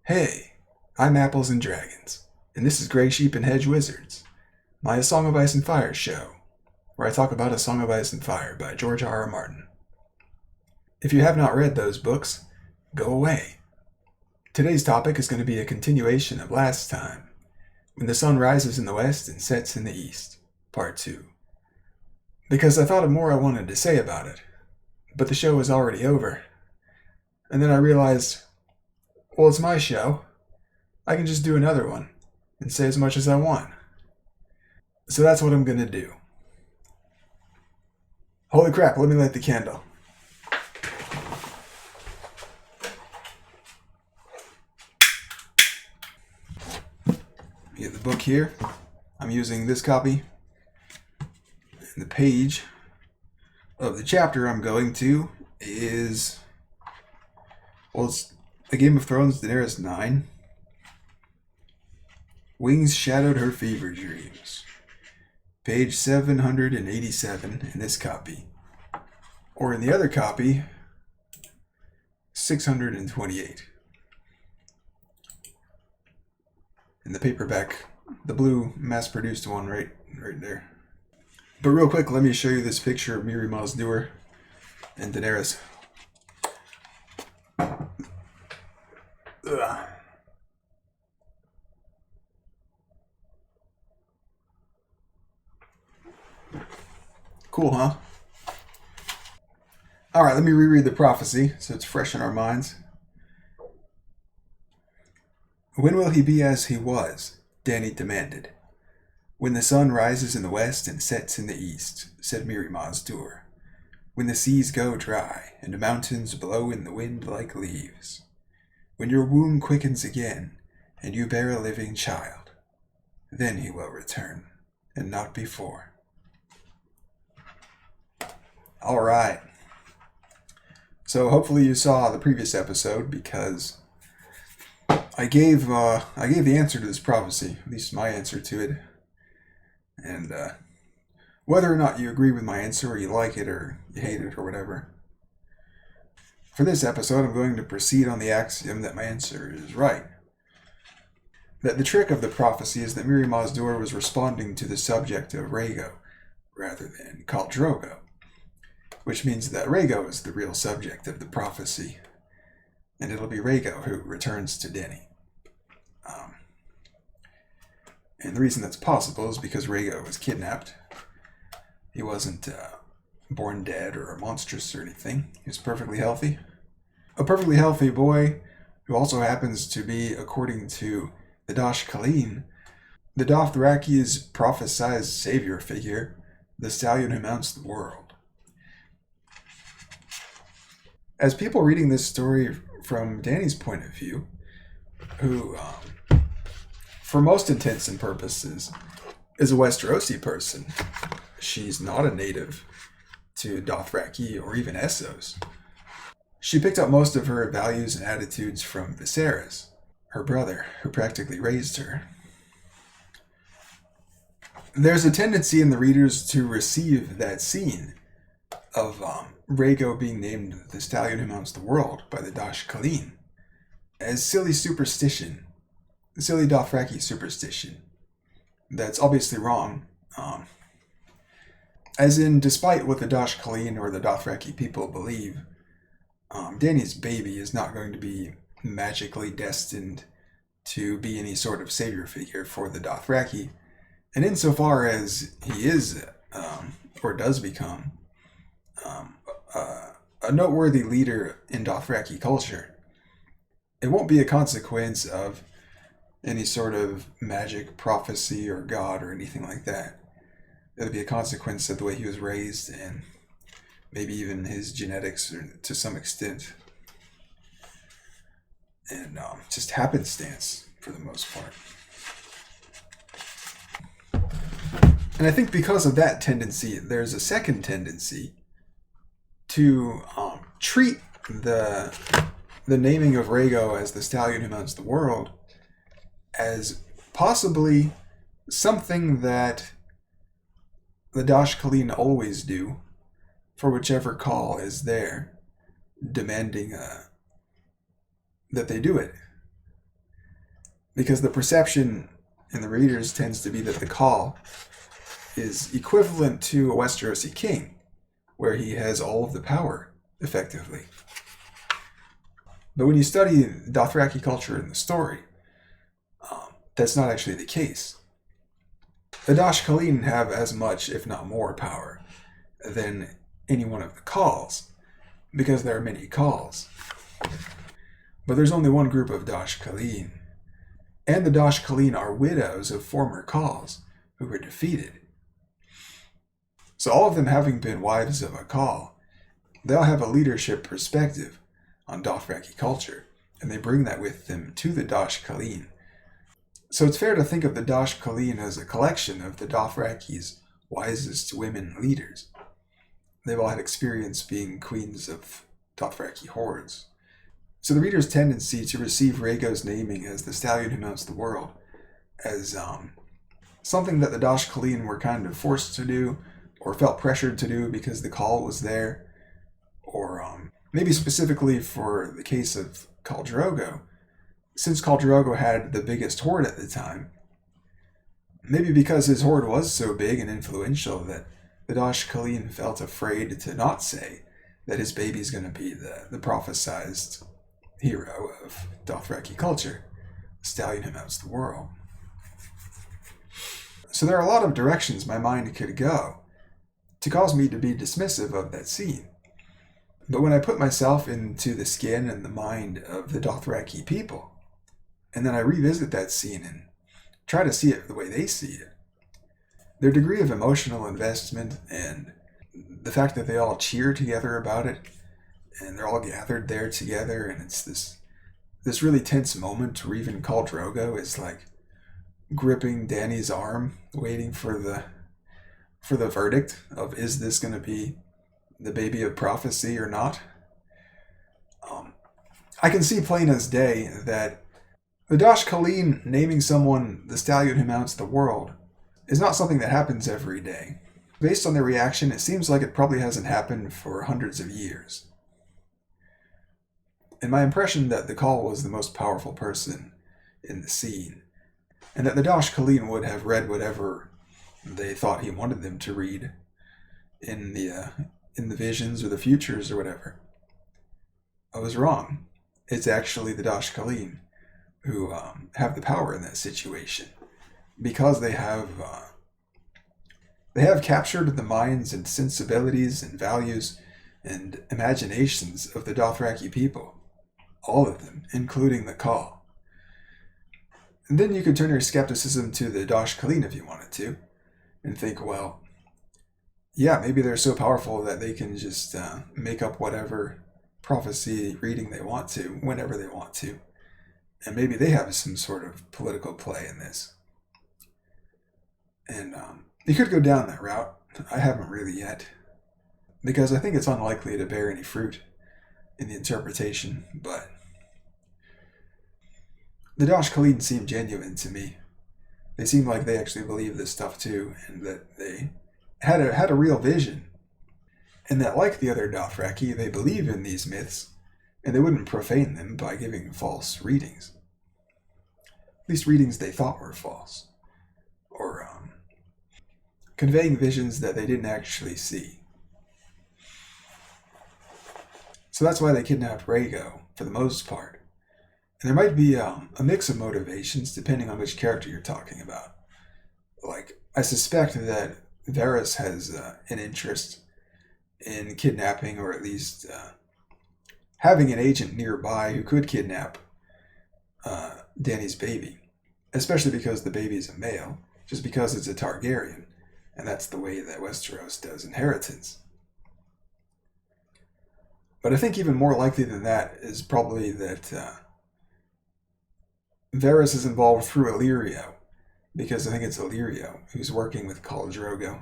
Hey, I'm Apples and Dragons, and this is Grey Sheep and Hedge Wizards, my A Song of Ice and Fire show, where I talk about A Song of Ice and Fire by George R. R. Martin. If you have not read those books, go away. Today's topic is going to be a continuation of last time, When the Sun Rises in the West and Sets in the East, Part 2. Because I thought of more I wanted to say about it, but the show was already over. And then I realized, well, it's my show. I can just do another one and say as much as I want. So that's what I'm going to do. Holy crap, let me light the candle. Get the book here. I'm using this copy. And the page of the chapter I'm going to is, well, it's A Game of Thrones, Daenerys 9. Wings shadowed her fever dreams. Page 787 in this copy. Or in the other copy, 628. In the paperback, the blue mass-produced one right there. But real quick, let me show you this picture of Mirri Maz Duur and Daenerys. Ugh. Cool, huh? Alright, let me reread the prophecy so it's fresh in our minds. When will he be as he was? Dany demanded. When the sun rises in the west and sets in the east, said Mirri Maz Duur. When the seas go dry and the mountains blow in the wind like leaves. When your womb quickens again and you bear a living child, then he will return, and not before. All right. So hopefully you saw the previous episode because I gave the answer to this prophecy, at least my answer to it. And whether or not you agree with my answer, or you like it, or you hate it, or whatever. For this episode, I'm going to proceed on the axiom that my answer is right. That the trick of the prophecy is that Mirri Maz Duur was responding to the subject of Rhaego, rather than Khal Drogo. Which means that Rhaego is the real subject of the prophecy, and it'll be Rhaego who returns to Dany. And the reason that's possible is because Rhaego was kidnapped. He wasn't born dead or monstrous or anything. He was perfectly healthy. A perfectly healthy boy who also happens to be, according to the Dosh Khaleen, the Dothraki's prophesied savior figure, the stallion who mounts the world. As people reading this story from Dany's point of view, who, for most intents and purposes, is a Westerosi person. She's not a native to Dothraki or even Essos. She picked up most of her values and attitudes from Viserys, her brother, who practically raised her. There's a tendency in the readers to receive that scene of Rhaego being named the stallion who mounts the world by the Dosh Khaleen as silly superstition, silly Dothraki superstition. That's obviously wrong. As in, despite what the Dosh Khaleen or the Dothraki people believe, Dany's baby is not going to be magically destined to be any sort of savior figure for the Dothraki. And insofar as he is, or does become, a noteworthy leader in Dothraki culture, it won't be a consequence of any sort of magic prophecy or god or anything like that. It'll be a consequence of the way he was raised and maybe even his genetics to some extent. And just happenstance for the most part. And I think because of that tendency, there's a second tendency to treat the naming of Rhaego as the stallion who mounts the world as possibly something that the Dosh Khaleen always do for whichever call is there, demanding that they do it. because the perception in the readers tends to be that the Khal is equivalent to a Westerosi king, where he has all of the power, effectively. But when you study Dothraki culture in the story, that's not actually the case. The Dashkaleen have as much, if not more, power than any one of the Khals, because there are many Khals. But there's only one group of Dashkaleen, and the Dashkaleen are widows of former Khals who were defeated. So all of them having been wives of a Khal, they'll have a leadership perspective on Dothraki culture, and they bring that with them to the Dashkaleen. So it's fair to think of the Dashkaleen as a collection of the Dothraki's wisest women leaders. They've all had experience being queens of Dothraki hordes. So the reader's tendency to receive Rhaego's naming as the stallion who mounts the world as something that the Dashkaleen were kind of forced to do, or felt pressured to do because the call was there, or maybe specifically for the case of Khal Drogo, since Khal Drogo had the biggest horde at the time, maybe because his horde was so big and influential that the Dashkaleen felt afraid to not say that his baby's going to be the prophesized hero of Dothraki culture, the stallion who mounts the world. So there are a lot of directions my mind could go to cause me to be dismissive of that scene. But when I put myself into the skin and the mind of the Dothraki people, and then I revisit that scene and try to see it the way they see it, their degree of emotional investment and the fact that they all cheer together about it, and they're all gathered there together, and it's this really tense moment where even Khal Drogo is like gripping Dany's arm, waiting for the verdict of, is this going to be the baby of prophecy or not? I can see plain as day that the Dashkaleen naming someone the stallion who mounts the world is not something that happens every day. Based on their reaction, it seems like it probably hasn't happened for hundreds of years. And my impression that the Khal was the most powerful person in the scene, and that the Dashkaleen would have read whatever they thought he wanted them to read in the visions or the futures or whatever, I was wrong. It's actually the Dashkaleen who have the power in that situation, because they have captured the minds and sensibilities and values and imaginations of the Dothraki people, all of them, including the Khal. And then you could turn your skepticism to the Dashkaleen if you wanted to, and think, well, yeah, maybe they're so powerful that they can just make up whatever prophecy reading they want to, whenever they want to. And maybe they have some sort of political play in this. And you could go down that route. I haven't really yet, because I think it's unlikely to bear any fruit in the interpretation, but the Dashkaleen seem genuine to me. They seem like they actually believe this stuff too, and that they had a real vision. And that, like the other Dothraki, they believe in these myths, and they wouldn't profane them by giving false readings. At least readings they thought were false. Or conveying visions that they didn't actually see. So that's why they kidnapped Rhaego, for the most part. And there might be a mix of motivations depending on which character you're talking about. Like, I suspect that Varys has an interest in kidnapping, or at least having an agent nearby who could kidnap Dany's baby. Especially because the baby is a male, just because it's a Targaryen, and that's the way that Westeros does inheritance. But I think even more likely than that is probably that Varys is involved through Illyrio, because I think it's Illyrio who's working with Khal Drogo.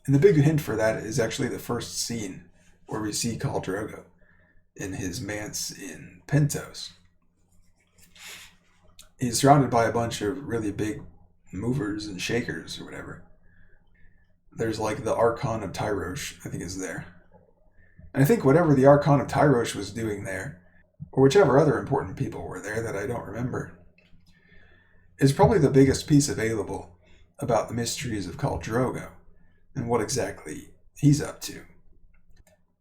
And the big hint for that is actually the first scene where we see Khal Drogo in his manse in Pentos. He's surrounded by a bunch of really big movers and shakers or whatever. There's like the Archon of Tyrosh, I think, is there. And I think whatever the Archon of Tyrosh was doing there, or whichever other important people were there that I don't remember, is probably the biggest piece available about the mysteries of Khal Drogo and what exactly he's up to.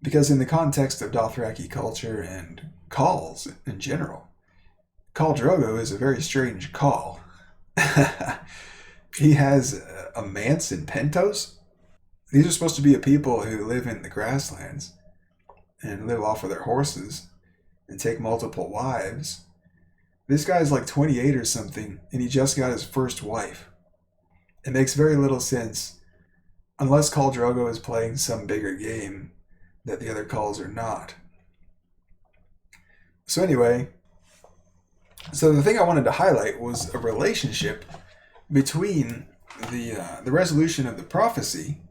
Because in the context of Dothraki culture and Khals in general, Khal Drogo is a very strange Khal. He has a manse and pentos. These are supposed to be a people who live in the grasslands and live off of their horses and take multiple wives. This guy's like 28 or something, and he just got his first wife. It makes very little sense, unless Khal Drogo is playing some bigger game that the other Khals are not. So anyway, the thing I wanted to highlight was a relationship between the resolution of the prophecy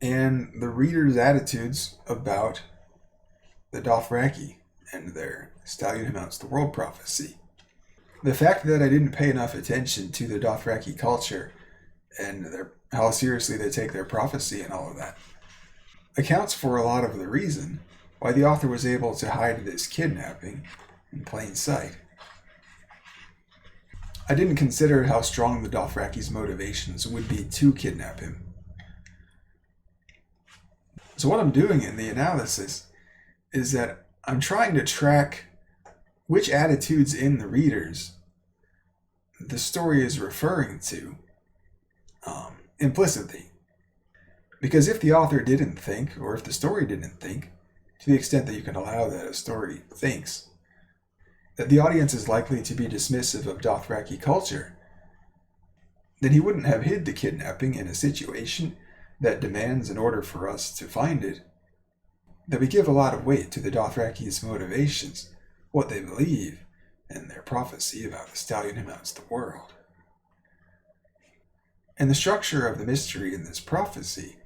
and the reader's attitudes about the Dothraki and their stallion who mounts the world prophecy. The fact that I didn't pay enough attention to the Dothraki culture and how seriously they take their prophecy and all of that accounts for a lot of the reason why the author was able to hide this kidnapping in plain sight. I didn't consider how strong the Dothraki's motivations would be to kidnap him. So what I'm doing in the analysis is that I'm trying to track which attitudes in the readers the story is referring to implicitly. Because if the author didn't think, or if the story didn't think, to the extent that you can allow that a story thinks, that the audience is likely to be dismissive of Dothraki culture, then he wouldn't have hid the kidnapping in a situation that demands, in order for us to find it, that we give a lot of weight to the Dothraki's motivations, what they believe, and their prophecy about the stallion who mounts the world. And the structure of the mystery in this prophecy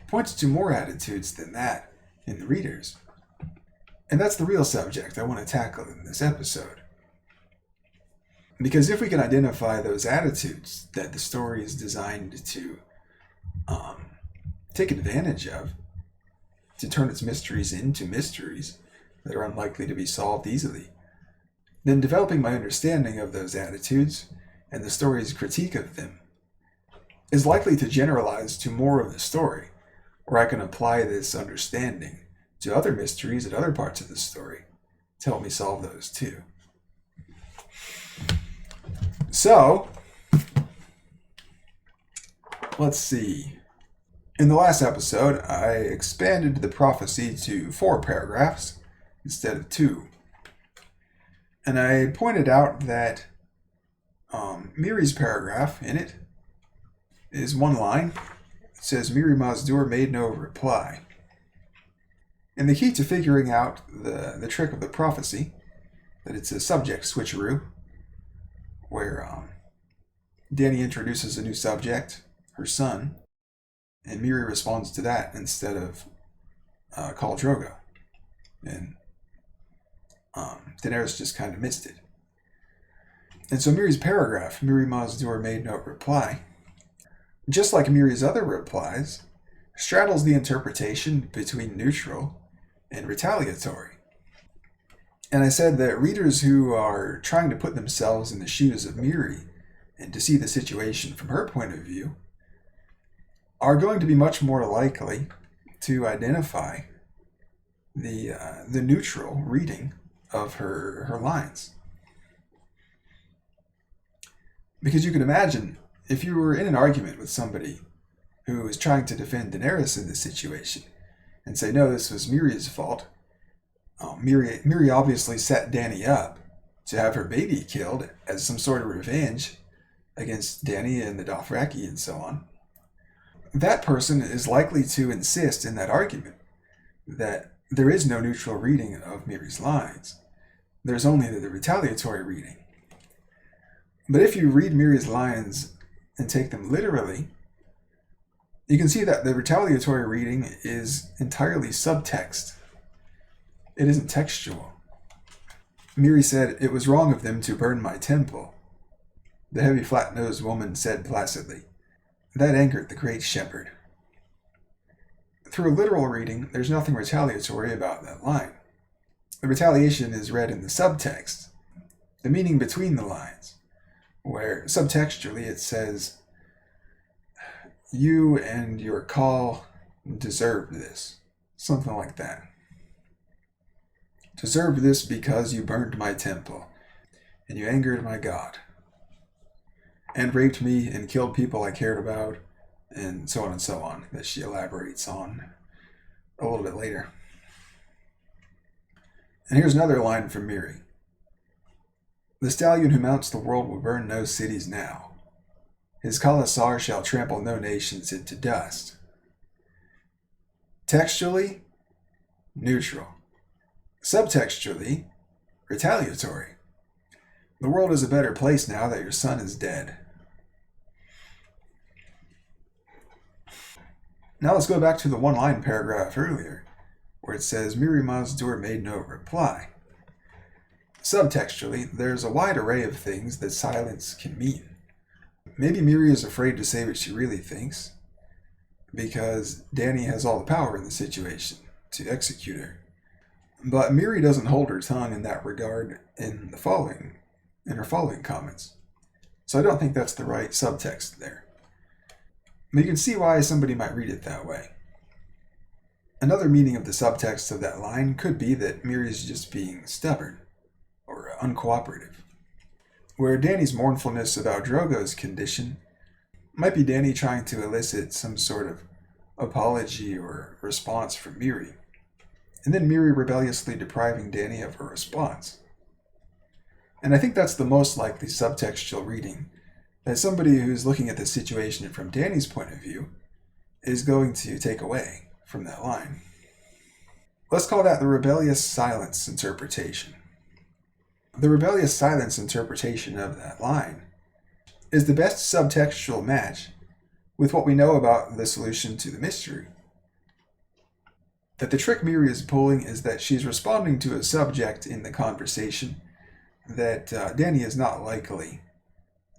points to more attitudes than that in the readers. And that's the real subject I want to tackle in this episode. Because if we can identify those attitudes that the story is designed to take advantage of, to turn its mysteries into mysteries that are unlikely to be solved easily, then developing my understanding of those attitudes and the story's critique of them is likely to generalize to more of the story, where I can apply this understanding to other mysteries at other parts of the story to help me solve those too. So, let's see. In the last episode, I expanded the prophecy to 4 paragraphs instead of 2. And I pointed out that Miri's paragraph in it is 1 line. It says, Mirri Maz Duur made no reply. And the key to figuring out the trick of the prophecy, that it's a subject switcheroo, where Dany introduces a new subject, her son, and Mirri responds to that instead of Khal Drogo. And Daenerys just kind of missed it. And so Miri's paragraph, Mirri Maz Duur made no reply, just like Miri's other replies, straddles the interpretation between neutral and retaliatory. And I said that readers who are trying to put themselves in the shoes of Mirri and to see the situation from her point of view are going to be much more likely to identify the neutral reading of her lines. Because you can imagine, if you were in an argument with somebody who is trying to defend Daenerys in this situation and say, no, this was Mirri's fault. Mirri obviously set Dany up to have her baby killed as some sort of revenge against Dany and the Dothraki and so on. That person is likely to insist in that argument that there is no neutral reading of Mirri's lines. There's only the retaliatory reading. But if you read Mirri's lines and take them literally, you can see that the retaliatory reading is entirely subtext. It isn't textual. Mirri said, it was wrong of them to burn my temple. The heavy flat-nosed woman said placidly, that angered the great shepherd. Through a literal reading, there's nothing retaliatory about that line. The retaliation is read in the subtext, the meaning between the lines, where subtextually it says, "You and your call deserve this." Something like that. "Deserve this because you burned my temple, and you angered my God, and raped me and killed people I cared about," and so on and so on, that she elaborates on a little bit later. And here's another line from Miri. "The stallion who mounts the world will burn no cities now. His khalasar shall trample no nations into dust." Textually, neutral. Subtextually, retaliatory. The world is a better place now that your son is dead. Now let's go back to the one-line paragraph earlier, where it says, "Miri Mazdur made no reply." Subtextually, there's a wide array of things that silence can mean. Maybe Miri is afraid to say what she really thinks, because Dany has all the power in the situation to execute her. But Miri doesn't hold her tongue in that regard in her following comments. So I don't think that's the right subtext there. But you can see why somebody might read it that way. Another meaning of the subtext of that line could be that Miri is just being stubborn or uncooperative. Where Dany's mournfulness about Drogo's condition might be Dany trying to elicit some sort of apology or response from Miri, and then Miri rebelliously depriving Dany of her response. And I think that's the most likely subtextual reading, that somebody who's looking at the situation from Dany's point of view is going to take away from that line. Let's call that the rebellious silence interpretation. The rebellious silence interpretation of that line is the best subtextual match with what we know about the solution to the mystery. That the trick Miri is pulling is that she's responding to a subject in the conversation that Dany is not likely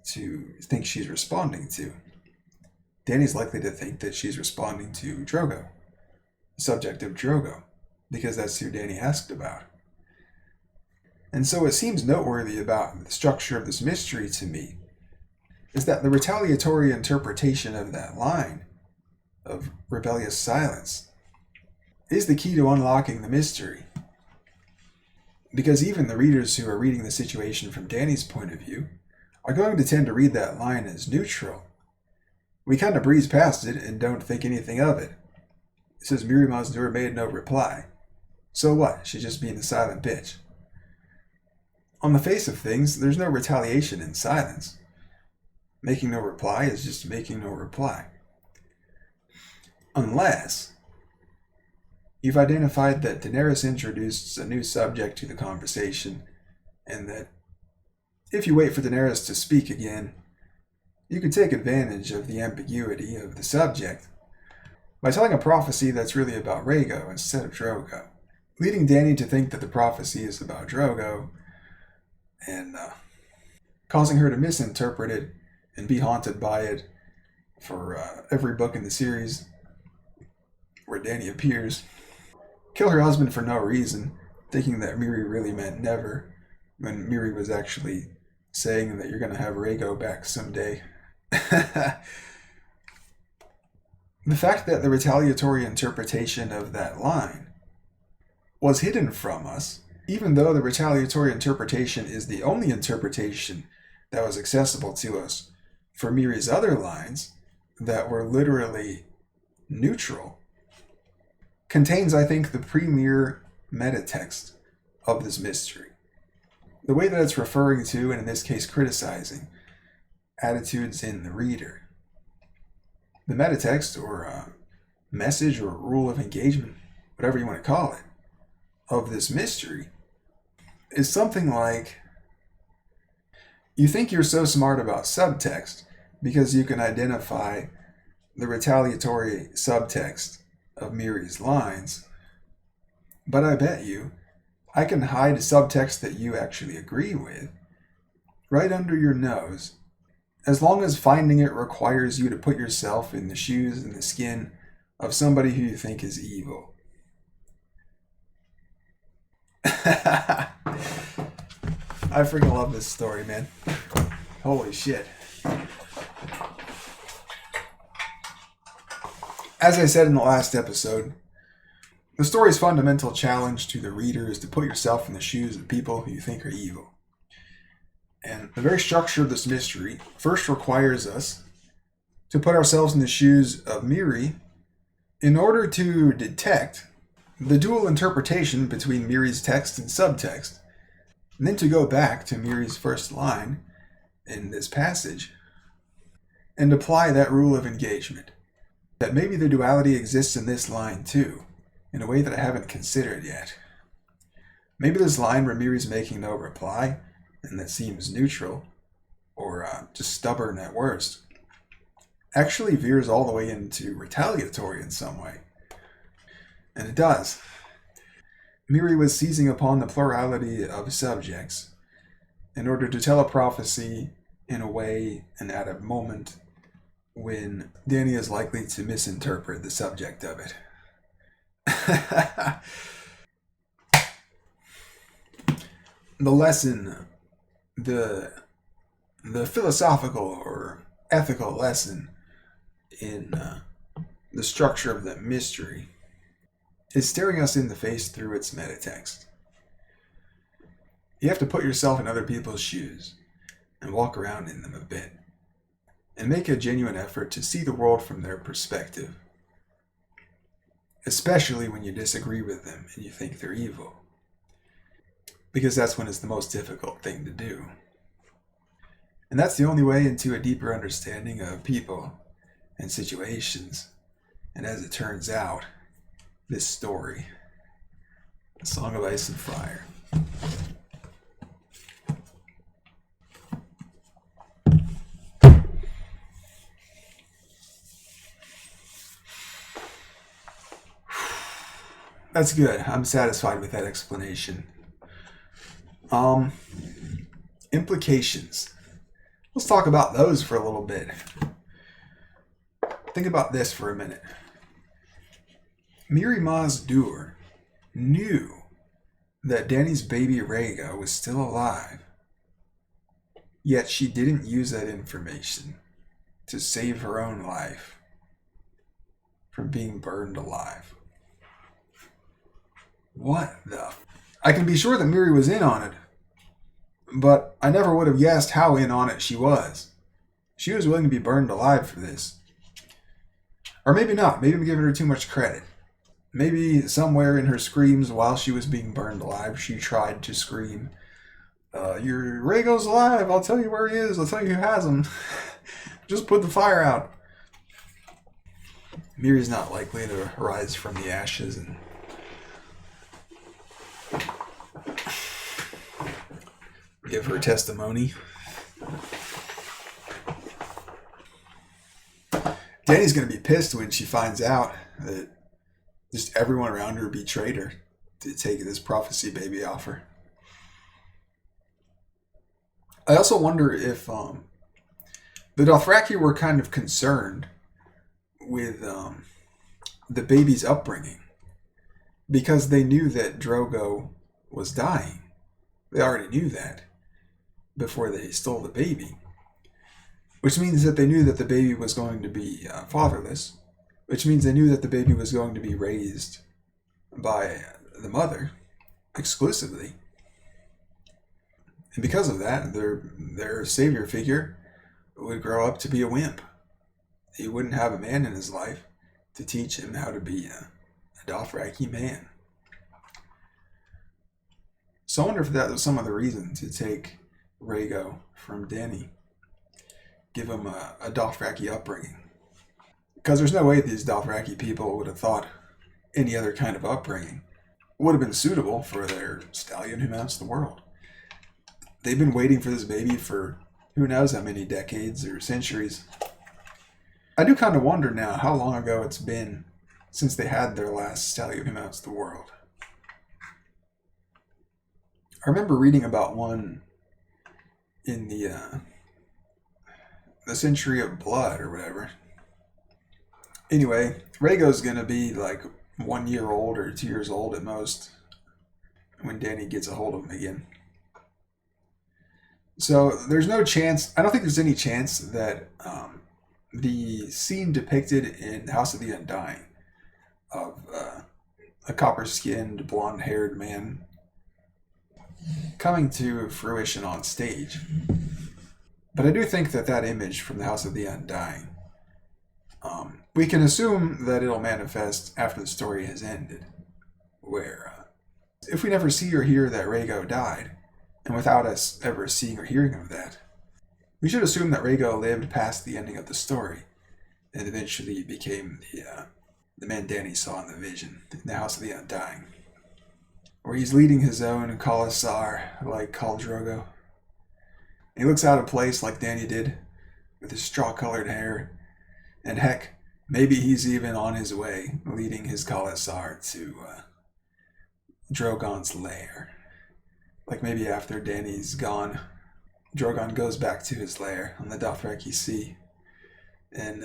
to think she's responding to. Dany's likely to think that she's responding to Drogo, the subject of Drogo, because that's who Dany asked about. And so what seems noteworthy about the structure of this mystery to me is that the retaliatory interpretation of that line of rebellious silence is the key to unlocking the mystery. Because even the readers who are reading the situation from Dany's point of view are going to tend to read that line as neutral. We kind of breeze past it and don't think anything of it. It says Miri Mazdur made no reply. So what? She's just being a silent bitch. On the face of things, there's no retaliation in silence. Making no reply is just making no reply. Unless you've identified that Daenerys introduced a new subject to the conversation, and that if you wait for Daenerys to speak again, you can take advantage of the ambiguity of the subject by telling a prophecy that's really about Rhaego instead of Drogo, leading Dany to think that the prophecy is about Drogo, and causing her to misinterpret it and be haunted by it for every book in the series where Dany appears. Kill her husband for no reason, thinking that Miri really meant never, when Miri was actually saying that you're going to have Rhaego back someday. The fact that the retaliatory interpretation of that line was hidden from us, even though the retaliatory interpretation is the only interpretation that was accessible to us for Miri's other lines that were literally neutral, contains, I think, the premier metatext of this mystery. The way that it's referring to, and in this case criticizing, attitudes in the reader. The metatext, or message, or rule of engagement, whatever you want to call it, of this mystery is something like, you think you're so smart about subtext because you can identify the retaliatory subtext of Miri's lines, but I bet you I can hide subtext that you actually agree with right under your nose, as long as finding it requires you to put yourself in the shoes and the skin of somebody who you think is evil. I freaking love this story, man. Holy shit. As I said in the last episode, the story's fundamental challenge to the reader is to put yourself in the shoes of people who you think are evil. And the very structure of this mystery first requires us to put ourselves in the shoes of Miri in order to detect the dual interpretation between Miri's text and subtext, and then to go back to Miri's first line in this passage and apply that rule of engagement. That maybe the duality exists in this line too, in a way that I haven't considered yet. Maybe this line where Miri's making no reply, and that seems neutral, or just stubborn at worst, actually veers all the way into retaliatory in some way. And it does. Miri was seizing upon the plurality of subjects in order to tell a prophecy in a way and at a moment when Dany is likely to misinterpret the subject of it. The lesson, the philosophical or ethical lesson in the structure of the mystery is staring us in the face through its metatext. You have to put yourself in other people's shoes and walk around in them a bit, and make a genuine effort to see the world from their perspective, especially when you disagree with them and you think they're evil, because that's when it's the most difficult thing to do. And that's the only way into a deeper understanding of people and situations, and as it turns out, this story, A Song of Ice and Fire. That's good. I'm satisfied with that explanation. Implications. Let's talk about those for a little bit. Think about this for a minute. Mirri Maz Duur knew that Dany's baby Rhaego was still alive, yet she didn't use that information to save her own life from being burned alive. What the... I can be sure that Mirri was in on it, but I never would have guessed how in on it she was. She was willing to be burned alive for this. Or maybe not. Maybe I'm giving her too much credit. Maybe somewhere in her screams while she was being burned alive, she tried to scream, your Rhaego's alive, I'll tell you where he is, I'll tell you who has him. Just put the fire out. Mirri's not likely to rise from the ashes and give her testimony. Dany's going to be pissed when she finds out that just everyone around her betrayed her to take this prophecy baby off her. I also wonder if the Dothraki were kind of concerned with the baby's upbringing, because they knew that Drogo was dying. They already knew that before they stole the baby, which means that they knew that the baby was going to be fatherless, which means they knew that the baby was going to be raised by the mother exclusively. And because of that, their savior figure would grow up to be a wimp. He wouldn't have a man in his life to teach him how to be a Dothraki man. So I wonder if that was some of the reason to take Rhaego from Dany. Give him a Dothraki upbringing. Because there's no way these Dothraki people would have thought any other kind of upbringing would have been suitable for their stallion who mounts the world. They've been waiting for this baby for who knows how many decades or centuries. I do kind of wonder now how long ago it's been since they had their last stallion who mounts the world. I remember reading about one in the Century of Blood or whatever. Anyway, Rhaego's going to be like 1 year old or 2 years old at most when Dany gets a hold of him again. So there's no chance, I don't think there's any chance that the scene depicted in House of the Undying of a copper skinned, blonde haired man coming to fruition on stage. But I do think that that image from the House of the Undying, we can assume that it'll manifest after the story has ended, where if we never see or hear that Rhaego died, and without us ever seeing or hearing of that, we should assume that Rhaego lived past the ending of the story, and eventually became the man Dany saw in the vision in the House of the Undying, where he's leading his own khalasar like Khal Drogo. He looks out of place like Dany did, with his straw-colored hair, and heck, maybe he's even on his way, leading his khalasar to Drogon's lair. Like maybe after Dany's gone, Drogon goes back to his lair on the Dothraki Sea, and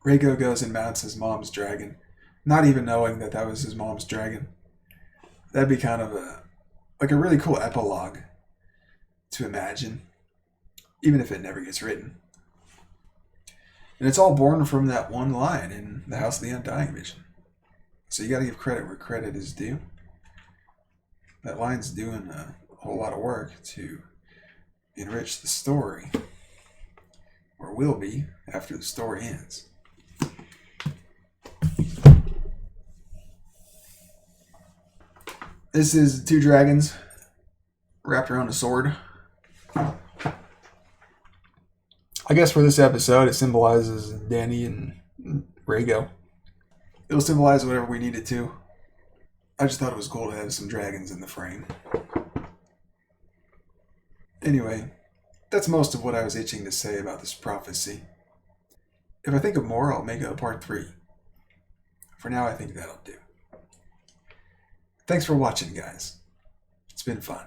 Rhaego goes and mounts his mom's dragon, not even knowing that that was his mom's dragon. That'd be kind of a really cool epilogue to imagine, even if it never gets written. And it's all born from that one line in the House of the Undying vision. So you got to give credit where credit is due. That line's doing a whole lot of work to enrich the story, or will be after the story ends. This is two dragons wrapped around a sword. I guess for this episode, it symbolizes Dany and Rhaego. It'll symbolize whatever we need it to. I just thought it was cool to have some dragons in the frame. Anyway, that's most of what I was itching to say about this prophecy. If I think of more, I'll make it a part 3. For now, I think that'll do. Thanks for watching, guys. It's been fun.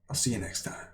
I'll see you next time.